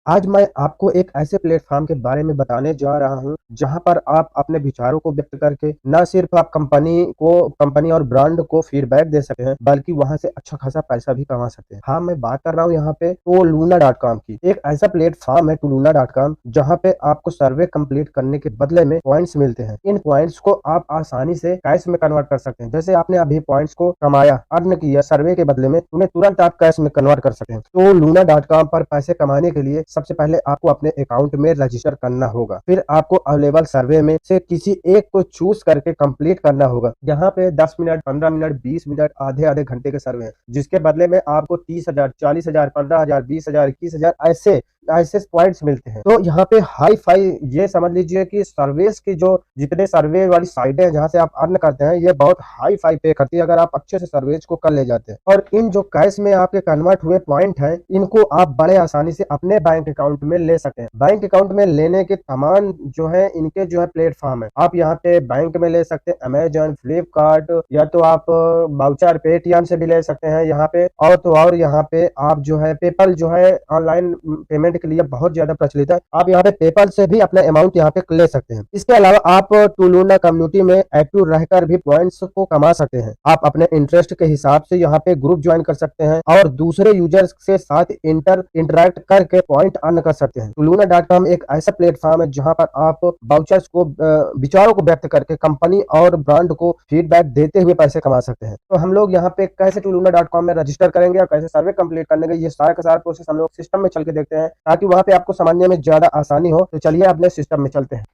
आज मैं आपको एक ऐसे प्लेटफ़ॉर्म के बारे में बताने जा रहा हूँ, जहाँ पर आप अपने विचारों को व्यक्त करके ना सिर्फ़ आप कंपनी और ब्रांड को फीडबैक दे सकते हैं, बल्कि वहाँ से अच्छा खासा पैसा भी कमा सकते हैं। हाँ, मैं बात कर रहा हूँ यहाँ पे टूलूना.com की। एक ऐसा प्लेटफ़ॉर्म है टूलूना.com, जहाँ पे आपको सर्वे कंप्लीट करने के बदले में पॉइंट्स मिलते हैं। इन पॉइंट्स को आप आसानी से कैश में कन्वर्ट कर सकते हैं। जैसे आपने अभी पॉइंट्स को कमाया, अर्न किया सर्वे के बदले में, उन्हें तुरंत आप कैश में कन्वर्ट कर सकते हैं। तो टूलूना.com पर पैसे कमाने के लिए सबसे पहले आपको अपने अकाउंट में रजिस्टर करना होगा। फिर आपको अवेलेबल सर्वे में से किसी एक को चूज करके कंप्लीट करना होगा। यहाँ पे 10 मिनट, 15 मिनट, 20 मिनट, आधे-आधे घंटे के सर्वे हैं, जिसके बदले में आपको 30,000, 40,000, 15,000, 20,000, 21,000 ऐसे ऐसे पॉइंट्स मिलते हैं। तो यहाँ पे हाई फाई ये समझ लीजिए कि सर्विस की जो जितने सर्वे वाली साइटें हैं जहाँ से आप अर्न करते हैं, ये बहुत हाई फाई पे करती है अगर आप अच्छे से सर्वेज को कर ले जाते हैं। और इन जो कैश में आपके कन्वर्ट हुए पॉइंट हैं, इनको आप बड़े आसानी से अपने बैंक अकाउंट में ले सकते हैं। बैंक अकाउंट में लेने के तमाम जो है इनके जो है प्लेटफॉर्म है। आप यहाँ पे बैंक में ले सकते हैं, अमेजन, फ्लिपकार्ट, या तो आप वाउचर पेटीएम से भी ले सकते हैं यहाँ पे। और तो और यहाँ पे आप जो है पेपल जो है ऑनलाइन पेमेंट के लिए बहुत ज्यादा प्रचलित है। आप यहाँ पे पेपल से भी अपना अमाउंट यहाँ पे ले सकते हैं। इसके अलावा आप टूलूना कम्युनिटी में एक्टिव रहकर भी पॉइंट्स को कमा सकते हैं। आप अपने इंटरेस्ट के हिसाब से यहाँ पे ग्रुप ज्वाइन कर सकते हैं और दूसरे यूजर्स के साथ इंटरैक्ट करके पॉइंट अर्न कर सकते हैं। टूलूना.com एक ऐसा प्लेटफॉर्म है जहाँ पर आप वाउचर्स को विचारों को व्यक्त करके कंपनी और ब्रांड को फीडबैक देते हुए पैसे कमा सकते हैं। तो हम लोग यहाँ पे कैसे टूलूना.com में रजिस्टर करेंगे और कैसे सर्वे कंप्लीट करने के, ये सारा का सारा प्रोसेस हम लोग सिस्टम में चल के देखते हैं, ताकि वहां पे आपको समझने में ज्यादा आसानी हो। तो चलिए अपने सिस्टम में चलते हैं।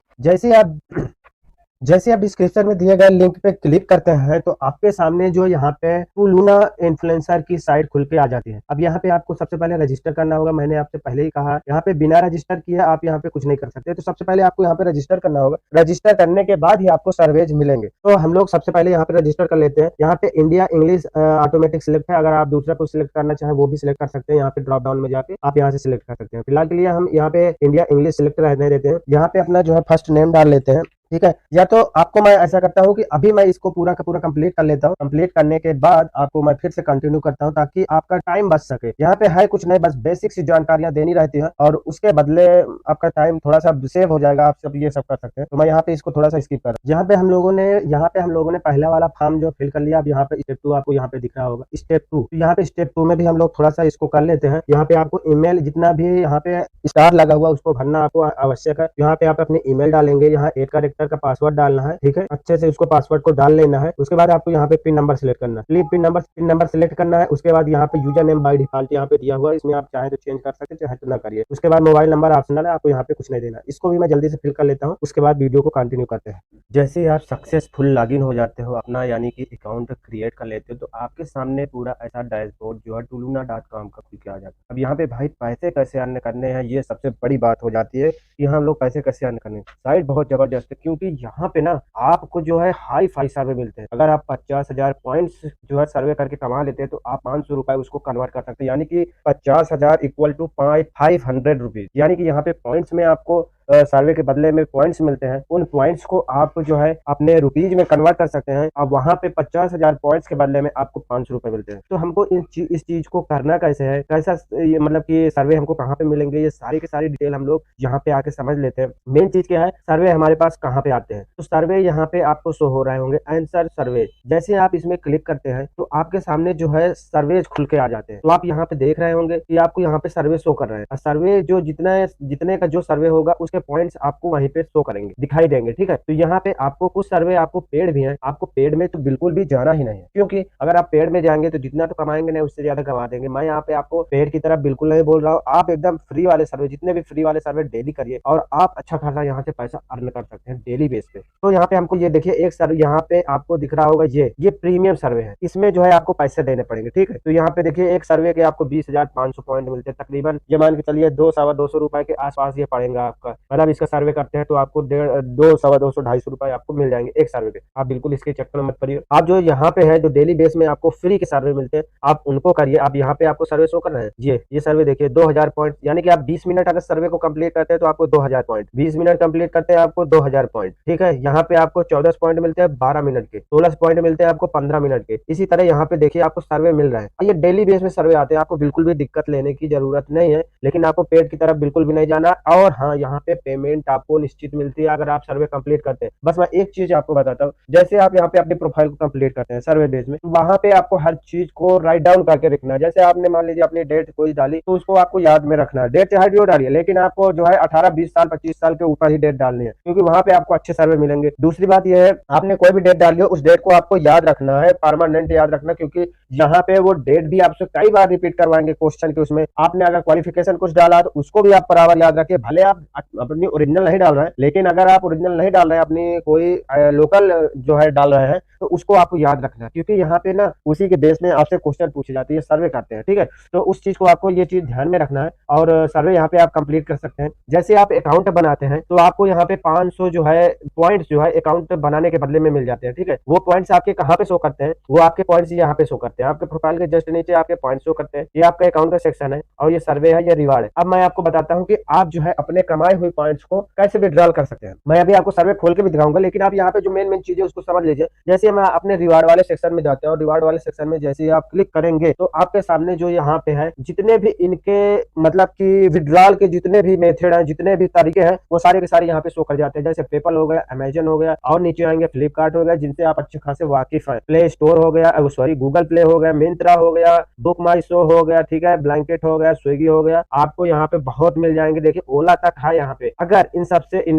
जैसे आप डिस्क्रिप्शन में दिए गए लिंक पे क्लिक करते हैं, तो आपके सामने जो यहाँ पे टूलूना इन्फ्लुएंसर की साइट खुल के आ जाती है। अब यहाँ पे आपको सबसे पहले रजिस्टर करना होगा। मैंने आपसे पहले ही कहा, यहाँ पे बिना रजिस्टर किए आप यहाँ पे कुछ नहीं कर सकते। तो सबसे पहले आपको यहाँ पे रजिस्टर करना होगा। रजिस्टर करने के बाद ही आपको सर्वेज मिलेंगे। तो हम लोग सबसे पहले यहाँ पे रजिस्टर कर लेते हैं। यहाँ पे इंडिया इंग्लिश ऑटोमेटिक सिलेक्ट है। अगर आप दूसरा कुछ सिलेक्ट करना चाहें वो भी सिलेक्ट कर सकते हैं। यहाँ पे ड्रॉप डाउन में जाके आप यहाँ से सिलेक्ट कर सकते हैं। फिलहाल के लिए हम यहाँ पे इंडिया इंग्लिश सिलेक्ट रहने देते हैं। यहाँ पे अपना जो है फर्स्ट नेम डाल लेते हैं, ठीक है। या तो आपको मैं ऐसा करता हूँ कि अभी मैं इसको पूरा का पूरा कंप्लीट कर लेता हूँ। कंप्लीट करने के बाद आपको मैं फिर से कंटिन्यू करता हूँ, ताकि आपका टाइम बच सके। यहाँ पे है कुछ नहीं, बस बेसिक सी जानकारियां देनी रहती है और उसके बदले आपका टाइम थोड़ा सा सेव हो जाएगा। आप सब ये सब कर सकते हैं। तो मैं यहाँ पे इसको थोड़ा सा स्किप कर, यहाँ पे हम लोगों ने पहला वाला फॉर्म जो फिल कर लिया। अब यहाँ पे स्टेप 2 आपको यहाँ पे दिख रहा होगा, स्टेप 2। तो यहाँ पे स्टेप 2 में भी हम लोग थोड़ा सा इसको कर लेते हैं। यहाँ पे आपको ईमेल जितना भी यहाँ पे स्टार लगा हुआ उसको भरना आपको आवश्यक है। यहाँ पे आप अपने ईमेल डालेंगे, यहाँ एक कैरेक्टर का पासवर्ड डालना है, ठीक है। अच्छे से उसको पासवर्ड को डाल लेना है। उसके बाद आपको यहाँ पे पिन नंबर सिलेक्ट करना है, पिन नंबर सिलेक्ट करना है। उसके बाद यहाँ पे यूजर नेम बाय डिफॉल्ट यहाँ पे दिया हुआ है, इसमें आप चाहे तो चेंज कर सकते हैं, चाहे तो ना करिए। उसके बाद मोबाइल नंबर ऑप्शनल है, आपको यहाँ पे कुछ नहीं देना। इसको भी मैं जल्दी से फिल कर लेता हूँ, उसके बाद वीडियो को कंटिन्यू करते हैं। जैसे ही आप सक्सेसफुल लॉगिन हो जाते हो, अपना यानी कि अकाउंट क्रिएट कर लेते हो, तो आपके सामने पूरा ऐसा डैशबोर्ड जो है टूलूना.com का खुल के आ जाता है। अब यहाँ पे भाई पैसे कैसे अर्न करने हैं, ये सबसे बड़ी बात हो जाती है कि हम लोग पैसे कैसे अर्न करने। साइट बहुत जबरदस्त है, क्योंकि यहाँ पे ना आपको जो है हाई फाई सर्वे मिलते हैं। अगर आप 50,000 पॉइंट्स जो है सर्वे करके कमा लेते हैं, तो आप 500 रुपए उसको कन्वर्ट कर सकते हैं, यानी कि 50,000 इक्वल टू 500 रुपीज। यानी कि यहाँ पे पॉइंट्स में आपको सर्वे के बदले में पॉइंट्स मिलते हैं। उन पॉइंट्स को आप जो है अपने रुपीज में कन्वर्ट कर सकते हैं। अब वहां पे 50,000 पॉइंट्स के बदले में आपको 500 रुपए मिलते हैं। तो हमको इस चीज को करना कैसे है, कैसा ये मतलब कि सर्वे हमको कहाँ पे मिलेंगे, ये सारी की सारी डिटेल हम लोग यहाँ पे आके समझ लेते हैं। मेन चीज क्या है, सर्वे हमारे पास कहाँ पे आते हैं। तो सर्वे यहाँ पे आपको शो हो रहे होंगे, आंसर सर्वे। जैसे आप इसमें क्लिक करते हैं तो आपके सामने जो है सर्वे खुल के आ जाते हैं। तो आप यहाँ पे देख रहे होंगे कि आपको यहाँ पे सर्वे शो कर रहे हैं। सर्वे जो जितने का जो सर्वे होगा उसके पॉइंट्स आपको वहीं पे शो करेंगे, दिखाई देंगे, ठीक है। तो यहाँ पे आपको कुछ सर्वे आपको पेड भी है। आपको पेड में तो बिल्कुल भी जाना ही नहीं है, क्योंकि अगर आप पेड में जाएंगे तो जितना तो कमाएंगे नहीं, उससे ज्यादा कमा देंगे। मैं यहाँ पे आपको पेड की तरफ बिल्कुल नहीं बोल रहा हूँ। आप एकदम फ्री वाले सर्वे, जितने भी फ्री वाले सर्वे डेली करिए और आप अच्छा खासा यहाँ से पैसा अर्न कर सकते हैं डेली बेस पे। तो यहाँ पे हमको ये देखिए, एक सर्वे यहाँ पे आपको दिख रहा होगा, ये प्रीमियम सर्वे है। इसमें जो है आपको पैसे देने पड़ेंगे, ठीक है। तो यहाँ पे देखिए एक सर्वे के आपको 20,500 पॉइंट मिलते हैं तकरीबन। ये मान के चलिए 200-250 रुपए के आसपास ये पड़ेगा आपका। मतलब इसका सर्वे करते हैं तो आपको 150, 200, 250 आपको मिल जाएंगे एक सर्वे पे। आप बिल्कुल इसके चक्कर में मत पड़िए। आप जो यहाँ पे है जो डेली बेस में आपको फ्री के सर्वे मिलते हैं आप उनको करिए। आप यहाँ पे आपको सर्वे शो कर रहे हैं, ये सर्वे देखिए 2000 पॉइंट, यानी कि आप 20 मिनट अगर सर्वे को कंप्लीट करते हैं तो आपको 2000 पॉइंट, 20 मिनट कंप्लीट करते हैं आपको 2000 पॉइंट। ठीक है, यहाँ पे आपको 14 पॉइंट मिलते हैं 12 मिनट के, 16 पॉइंट मिलते हैं आपको 15 मिनट के। इसी तरह यहाँ पे देखिए आपको सर्वे मिल रहा है। ये डेली बेस में सर्वे आते हैं, आपको बिल्कुल भी दिक्कत लेने की जरूरत नहीं है, लेकिन आपको पेड की तरफ बिल्कुल भी नहीं जाना। और हाँ, यहाँ पे पेमेंट आपको निश्चित मिलती है अगर आप सर्वे कंप्लीट करते हैं। बस मैं एक चीज आपको बताता हूँ, जैसे आप यहाँ पे अपनी प्रोफाइल को कंप्लीट करते हैं सर्वे बेस में, वहां पे आपको हर चीज को राइट डाउन करके रखना है। जैसे आपने मान लीजिए अपनी डेट कोई डाली तो उसको आपको याद में रखना है। डेट चाहे जो डालिए, लेकिन आपको जो है 18, 20 साल, 25 साल के ऊपर ही डेट डालनी है, क्योंकि वहां पे आपको अच्छे सर्वे मिलेंगे। दूसरी बात यह है, आपने कोई भी डेट डाली हो उस डेट को आपको याद रखना है, परमानेंट याद रखना, क्योंकि यहाँ पे वो डेट भी आपसे कई बार रिपीट करवाएंगे क्वेश्चन के। उसमें आपने अगर क्वालिफिकेशन कुछ डाला तो उसको भी आप बराबर याद रखिए। भले आप अपनी ओरिजिनल नहीं डाल रहे हैं, लेकिन अगर आप ओरिजिनल नहीं डाल रहे हैं, अपनी कोई लोकल जो है डाल रहे हैं, तो उसको आपको याद रखना है, क्योंकि यहाँ पे ना उसी के बेस में आपसे क्वेश्चन पूछे जाते हैं, सर्वे करते हैं। ठीक है, तो उस चीज को आपको ये चीज ध्यान में रखना है और सर्वे यहाँ पे आप कंप्लीट कर सकते हैं। जैसे आप अकाउंट बनाते हैं तो आपको यहाँ पे 500 जो है पॉइंट्स जो है अकाउंट बनाने के बदले में मिल जाते हैं। ठीक है, वो पॉइंट्स आपके कहाँ पे शो करते हैं, वो आपके पॉइंट्स यहाँ पे शो करते हैं, आपके प्रोफाइल के जस्ट नीचे आपके पॉइंट शो करते हैं। ये आपका अकाउंट का सेक्शन है और ये सर्वे है, ये रिवार्ड है। अब मैं आपको बताता हूँ कि आप जो है अपने कमाए हुए पॉइंट्स को कैसे विड्रॉल कर सकते हैं। मैं अभी आपको सर्वे खोल के भी दिखाऊंगा, लेकिन आप यहाँ पे जो मेन चीजें उसको समझ लीजिए। जैसे मैं अपने रिवार्ड वाले सेक्शन में जाते हैं और रिवार्ड वाले सेक्शन में जैसे आप क्लिक करेंगे तो आपके सामने जो यहाँ पे है जितने भी इनके मतलब कि विड्रॉल के जितने भी मेथड हैं, जितने भी तरीके हैं, वो सारे के सारे यहाँ पे शो कर जाते हैं। जैसे पेपल हो गया, अमेजन हो गया, और नीचे आएंगे फ्लिपकार्ट हो गया, जिनसे आप अच्छे खासे वाकिफ है, प्ले स्टोर हो गया, सॉरी गूगल प्ले हो गया, मिंत्रा हो गया, बुक माई शो हो गया, ठीक है, ब्लैंकेट हो गया, स्विगी हो गया, आपको यहाँ पे बहुत मिल जाएंगे। देखिए ओला तक है यहाँ पे। अगर इन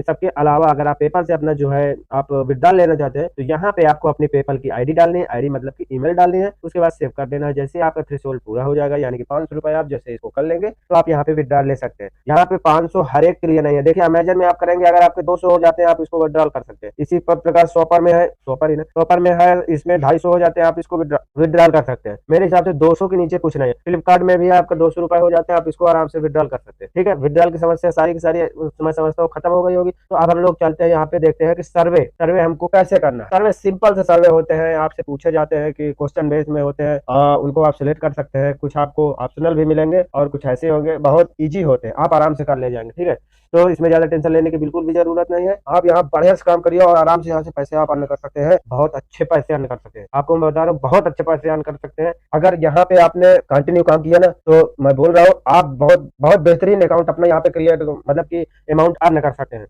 सबके अलावा अगर आप पेपल से अपना जो है आप विड्रॉल लेना चाहते हैं तो यहाँ पे आपको अपनी पेपल की आईडी डालनी है, आईडी मतलब की ईमेल डालनी है, उसके बाद सेव कर देना है। जैसे आपका थ्रेशोल्ड पूरा हो जाएगा, यानी कि 500 रुपए आप जैसे इसको कर लेंगे तो आप यहाँ पे विड्रॉल ले सकते हैं। यहाँ पे 500 हर एक के लिए नहीं है। देखिए अमेजन में आप करेंगे, अगर आपके 200 हो जाते हैं आप इसको विड्रॉल कर सकते हैं। इसी प्रकार शॉपर में है, शॉपर में है, इसमें 250 हो जाते हैं, आप इसको विड्रॉल कर सकते हैं। मेरे हिसाब से 200 के नीचे कुछ नहीं है। फ्लिपकार्ट में भी आपका 200 रुपए हो जाते हैं, आप इसको आराम से विड्रॉल कर सकते हैं। ठीक है, विड्रॉल की समस्या सारी की सारी मैं समझता हूँ खत्म हो गई होगी। तो अब हम लोग चलते हैं यहाँ पे, देखते हैं कि सर्वे हमको कैसे करना है। सर्वे सिंपल से सर्वे होते हैं, आपसे पूछे जाते हैं कि क्वेश्चन बेस में होते हैं, उनको आप सिलेक्ट कर सकते हैं। कुछ आपको ऑप्शनल भी मिलेंगे और कुछ ऐसे होंगे, बहुत इजी होते हैं, आप आराम से कर ले जाएंगे। ठीक है, तो इसमें ज्यादा टेंशन लेने की बिल्कुल भी जरूरत नहीं है। आप यहाँ बढ़िया से काम करिए और आराम से यहाँ से पैसे आप अर्न कर सकते हैं, बहुत अच्छे पैसे अर्न कर सकते हैं। आपको मैं बता रहा हूँ बहुत अच्छे पैसे अर्न कर सकते हैं अगर यहाँ पे आपने कंटिन्यू काम किया ना। तो मैं बोल रहा हूँ आप बहुत बहुत बेहतरीन अकाउंट अपना यहाँ पे क्रिएट मतलब की अमाउंट अर्न कर सकते हैं।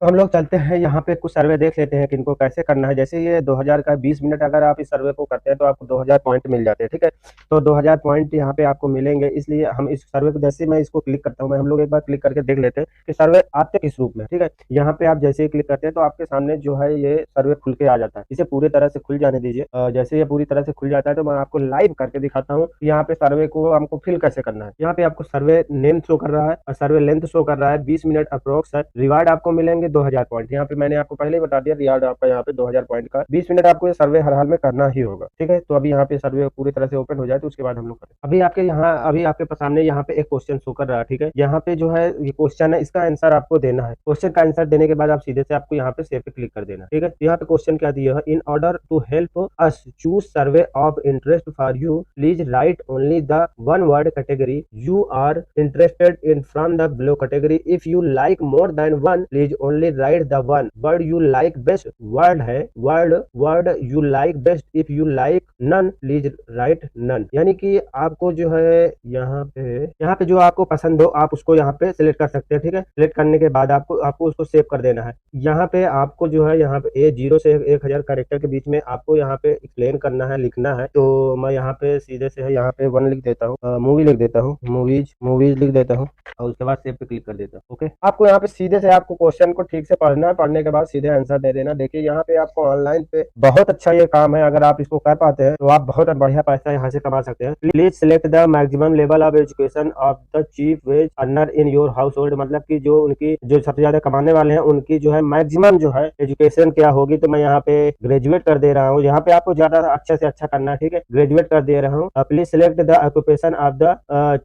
तो हम लोग चलते हैं यहाँ पे कुछ सर्वे देख लेते हैं कि इनको कैसे करना है। जैसे ये 2000 का 20 मिनट अगर आप इस सर्वे को करते हैं तो आपको 2000 पॉइंट मिल जाते हैं। ठीक है, तो 2000 पॉइंट यहाँ पे आपको मिलेंगे। इसलिए हम इस सर्वे को जैसे मैं इसको क्लिक करता हूँ, हम लोग एक बार क्लिक करके देख लेते हैं कि सर्वे आते किस रूप में। ठीक है, यहाँ पे आप जैसे ही क्लिक करते हैं तो आपके सामने जो है ये सर्वे खुल के आ जाता है। इसे पूरी तरह से खुल जाने दीजिए। जैसे ये पूरी तरह से खुल जाता है तो मैं आपको लाइव करके दिखाता हूँ यहाँ पे सर्वे को हमको फिल कैसे करना है। यहाँ पे आपको सर्वे नेम शो कर रहा है और सर्वे लेंथ शो कर रहा है, 20 मिनट अप्रोक्स है। रिवार्ड आपको मिलेंगे 2000 पॉइंट। यहाँ पे मैंने आपको पहले ही बता दिया, रिवार्ड आपका यहाँ पे 2000 पॉइंट का, 20 मिनट आपको ये सर्वे हर हाल में करना ही होगा। ठीक है, तो अभी यहाँ पे सर्वे पूरी तरह से ओपन हो जाए तो उसके बाद हम लोग करें। अभी आपके सामने यहाँ पे एक क्वेश्चन शो कर रहा है। ठीक है, यहाँ पे जो है ये क्वेश्चन है, इसका आंसर आपको देना है। क्वेश्चन का आंसर देने के बाद आप सीधे से आपको यहाँ पे सेव पे क्लिक कर देना। ठीक है, यहाँ पे क्वेश्चन क्या दिया है, in order to help us choose survey of interest for you please write only the one word category you are interested in from the below category. If you like more than one please only write the one word you like best. Word है word you like best, if you like none please write none. यानी कि आपको जो है यहाँ पे जो आपको पसंद हो आप उसको यहाँ पे सिलेक्ट कर सकते हैं। ठीक है, सिलेक्ट करने के बाद आपको उसको सेव कर देना है। यहाँ पे आपको जो है यहाँ पे 0 से 1000 कैरेक्टर के बीच में आपको यहाँ पे एक्सप्लेन करना है, लिखना है। तो मैं यहाँ पे सीधे से यहाँ पे 1 लिख देता हूँ, मूवी लिख देता हूँ, मूवीज लिख देता हूँ और उसके बाद सेव पे क्लिक कर देता हूँ। ओके, आपको यहाँ पे सीधे से आपको क्वेश्चन को ठीक से पढ़ना, पढ़ने के बाद सीधे आंसर दे देना। देखिए यहाँ पे आपको ऑनलाइन पे बहुत अच्छा ये काम है, अगर आप इसको कर पाते हैं तो आप बहुत बढ़िया पैसा यहाँ से कमा सकते हैं। Please select the maximum level of education of the chief wage earner in your household, मतलब की जो उनकी जो सबसे ज्यादा कमाने वाले हैं उनकी जो है मैक्सिमम जो है एजुकेशन क्या होगी। तो मैं यहाँ पे ग्रेजुएट कर दे रहा हूँ, यहाँ पे आपको ज्यादा अच्छे से अच्छा करना है, ठीक है, ग्रेजुएट कर दे रहा हूँ। Please select the occupation of the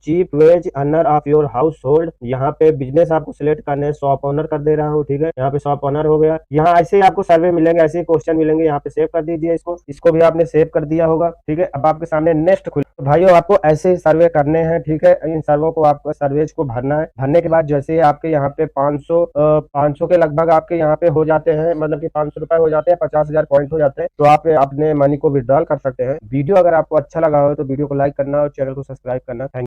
chief wage earner of your household, यहाँ पे बिजनेस आपको सिलेक्ट करने है, शॉप ओनर कर दे रहा हूँ, ठीक है, यहाँ पे शॉप ओनर हो गया। यहाँ ऐसे ही आपको सर्वे मिलेंगे, ऐसे ही क्वेश्चन मिलेंगे, यहाँ पे सेव कर दीजिए इसको भी आपने सेव कर दिया होगा, ठीक है। अब आपके सामने नेक्स्ट खुल, तो भाइयों आपको ऐसे सर्वे करने हैं, ठीक है। इन सर्वों को आपको सर्वेज को भरना है। भरने के बाद जैसे आपके यहाँ पे 500 के लगभग आपके यहाँ पे हो जाते हैं, मतलब कि 500 रुपए हो जाते हैं, 50,000 पॉइंट हो जाते हैं, तो आप अपने मनी को विड्रॉल कर सकते हैं। वीडियो अगर आपको अच्छा लगा हो तो वीडियो को लाइक करना और चैनल को सब्सक्राइब करना। थैंक